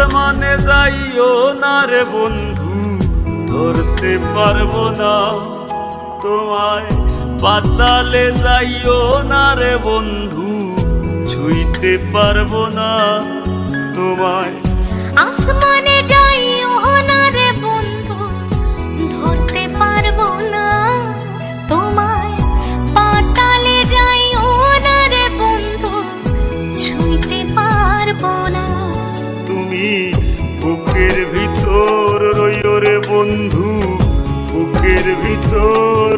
আসমানে যাইও না রে বন্ধু, ধরতে পারবো না তোমায়। পাতালে যাইও না রে বন্ধু, ছুঁইতে পারবো না তোমায়। আসমানে